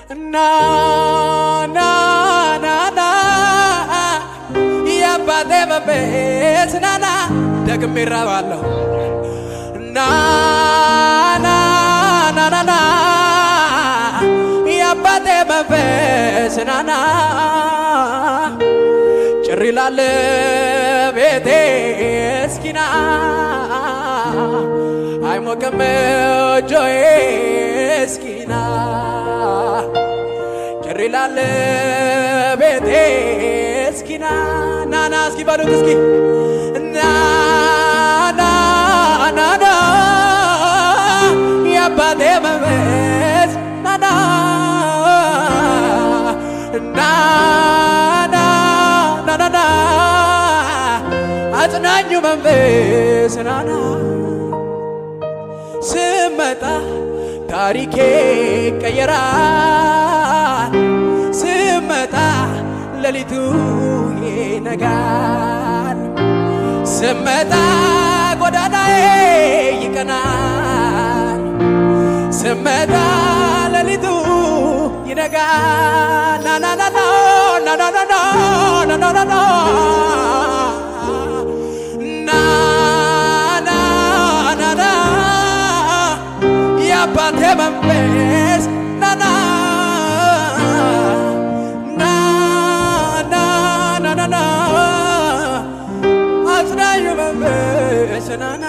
na na na na ያባቴ መንፈስ ናና ደግሜ እራባለሁ ና ና ና ና ና ያባቴ መንፈስ ናና ጭር ይላል ቤቴ እስኪና አይሞቅም እጆዬ እስኪና ጭር ይላል ቤቴ እስኪና ናና እስኪ በሉት እስኪ ና ና ና ና ያባቴ መንፈስ ናና ና ና ና ና ና አጽናኙ መንፈስ ናና ስመጣ ታሪኬ ይቀየራል ስመጣ ሌሊቱ ይነጋል ስመጣ ጎዳናዬ ይቀናል ስመጣ ሌሊቱ ይነጋል ና ና ና ና ና ና ና ና ና ና ያባቴ መንፈስ ናና ና ና ና ና ና አጽናኙ መንፈስ ናና